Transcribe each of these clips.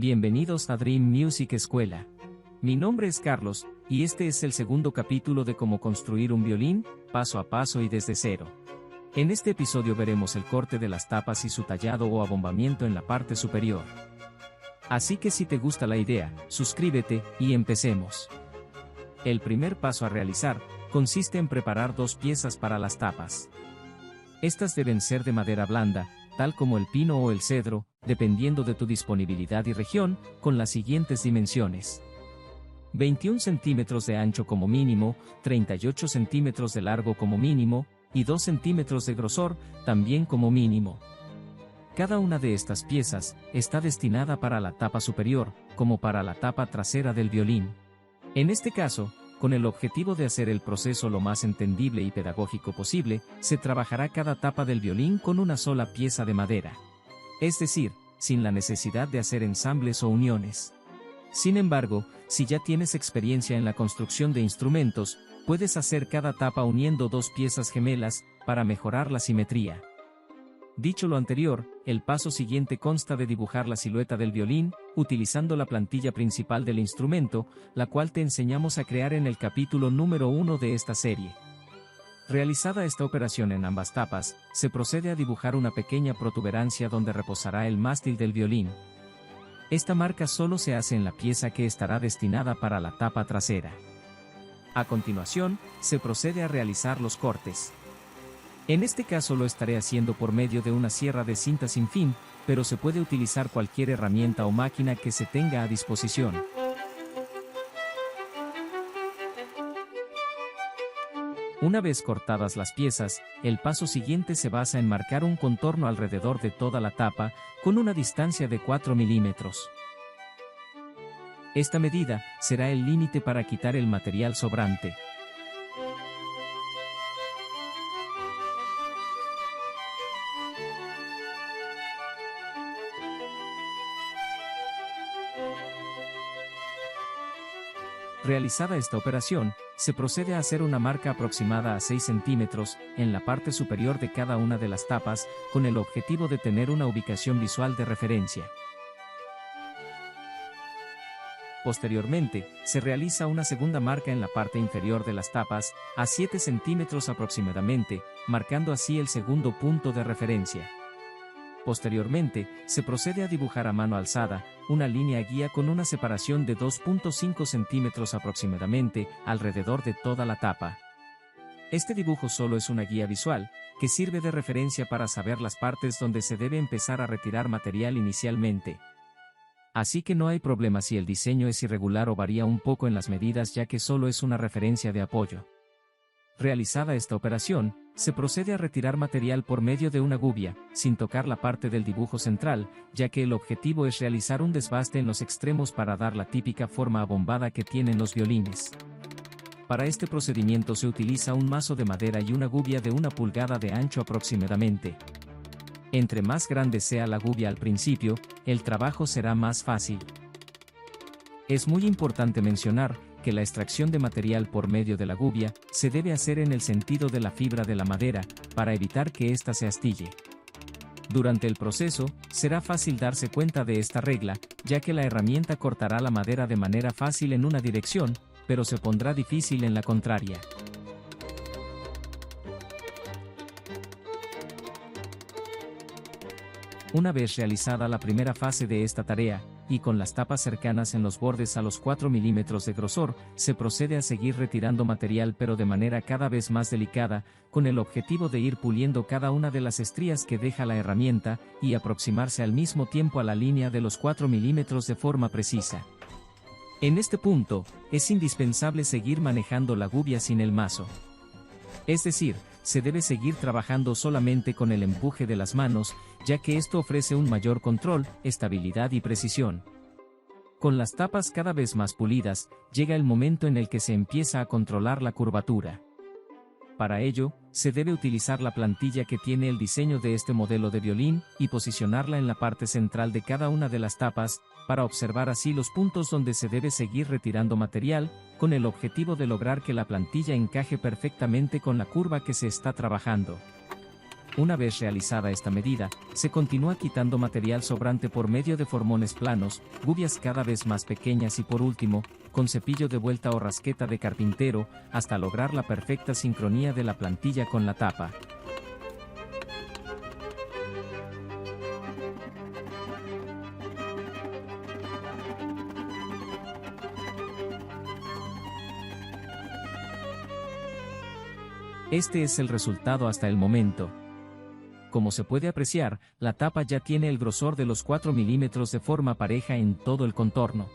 Bienvenidos a Dream Music Escuela. Mi nombre es Carlos, y este es el segundo capítulo de cómo construir un violín, paso a paso y desde cero. En este episodio veremos el corte de las tapas y su tallado o abombamiento en la parte superior. Así que si te gusta la idea, suscríbete, y empecemos. El primer paso a realizar, consiste en preparar dos piezas para las tapas. Estas deben ser de madera blanda, tal como el pino o el cedro, dependiendo de tu disponibilidad y región, con las siguientes dimensiones. 21 centímetros de ancho como mínimo, 38 centímetros de largo como mínimo, y 2 centímetros de grosor, también como mínimo. Cada una de estas piezas está destinada para la tapa superior, como para la tapa trasera del violín. En este caso, con el objetivo de hacer el proceso lo más entendible y pedagógico posible, se trabajará cada tapa del violín con una sola pieza de madera. Es decir, sin la necesidad de hacer ensambles o uniones. Sin embargo, si ya tienes experiencia en la construcción de instrumentos, puedes hacer cada tapa uniendo dos piezas gemelas, para mejorar la simetría. Dicho lo anterior, el paso siguiente consta de dibujar la silueta del violín, utilizando la plantilla principal del instrumento, la cual te enseñamos a crear en el capítulo número 1 de esta serie. Realizada esta operación en ambas tapas, se procede a dibujar una pequeña protuberancia donde reposará el mástil del violín. Esta marca solo se hace en la pieza que estará destinada para la tapa trasera. A continuación, se procede a realizar los cortes. En este caso lo estaré haciendo por medio de una sierra de cinta sin fin, pero se puede utilizar cualquier herramienta o máquina que se tenga a disposición. Una vez cortadas las piezas, el paso siguiente se basa en marcar un contorno alrededor de toda la tapa, con una distancia de 4 milímetros. Esta medida será el límite para quitar el material sobrante. Realizada esta operación, se procede a hacer una marca aproximada a 6 centímetros, en la parte superior de cada una de las tapas, con el objetivo de tener una ubicación visual de referencia. Posteriormente, se realiza una segunda marca en la parte inferior de las tapas, a 7 centímetros aproximadamente, marcando así el segundo punto de referencia. Posteriormente, se procede a dibujar a mano alzada, una línea guía con una separación de 2.5 centímetros aproximadamente, alrededor de toda la tapa. Este dibujo solo es una guía visual, que sirve de referencia para saber las partes donde se debe empezar a retirar material inicialmente. Así que no hay problema si el diseño es irregular o varía un poco en las medidas, ya que solo es una referencia de apoyo. Realizada esta operación, se procede a retirar material por medio de una gubia, sin tocar la parte del dibujo central, ya que el objetivo es realizar un desbaste en los extremos para dar la típica forma abombada que tienen los violines. Para este procedimiento se utiliza un mazo de madera y una gubia de 1 pulgada de ancho aproximadamente. Entre más grande sea la gubia al principio, el trabajo será más fácil. Es muy importante mencionar que la extracción de material por medio de la gubia se debe hacer en el sentido de la fibra de la madera, para evitar que ésta se astille. Durante el proceso, será fácil darse cuenta de esta regla, ya que la herramienta cortará la madera de manera fácil en una dirección, pero se pondrá difícil en la contraria. Una vez realizada la primera fase de esta tarea, y con las tapas cercanas en los bordes a los 4 milímetros de grosor, se procede a seguir retirando material pero de manera cada vez más delicada, con el objetivo de ir puliendo cada una de las estrías que deja la herramienta, y aproximarse al mismo tiempo a la línea de los 4 milímetros de forma precisa. En este punto, es indispensable seguir manejando la gubia sin el mazo. Es decir, se debe seguir trabajando solamente con el empuje de las manos, ya que esto ofrece un mayor control, estabilidad y precisión. Con las tapas cada vez más pulidas, llega el momento en el que se empieza a controlar la curvatura. Para ello, se debe utilizar la plantilla que tiene el diseño de este modelo de violín, y posicionarla en la parte central de cada una de las tapas, para observar así los puntos donde se debe seguir retirando material, con el objetivo de lograr que la plantilla encaje perfectamente con la curva que se está trabajando. Una vez realizada esta medida, se continúa quitando material sobrante por medio de formones planos, gubias cada vez más pequeñas y por último, con cepillo de vuelta o rasqueta de carpintero, hasta lograr la perfecta sincronía de la plantilla con la tapa. Este es el resultado hasta el momento. Como se puede apreciar, la tapa ya tiene el grosor de los 4 milímetros de forma pareja en todo el contorno.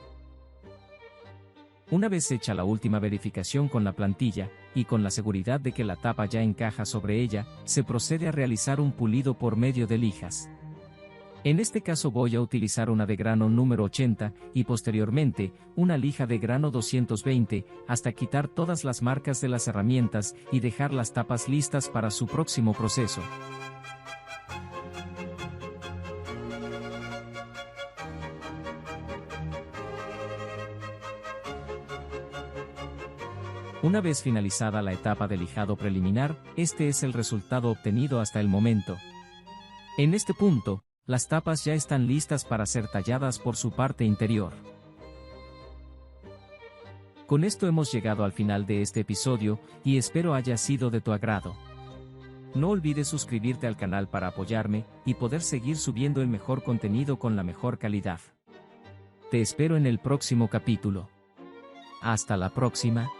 Una vez hecha la última verificación con la plantilla, y con la seguridad de que la tapa ya encaja sobre ella, se procede a realizar un pulido por medio de lijas. En este caso voy a utilizar una de grano número 80, y posteriormente, una lija de grano 220, hasta quitar todas las marcas de las herramientas, y dejar las tapas listas para su próximo proceso. Una vez finalizada la etapa de lijado preliminar, este es el resultado obtenido hasta el momento. En este punto, las tapas ya están listas para ser talladas por su parte interior. Con esto hemos llegado al final de este episodio, y espero haya sido de tu agrado. No olvides suscribirte al canal para apoyarme, y poder seguir subiendo el mejor contenido con la mejor calidad. Te espero en el próximo capítulo. Hasta la próxima.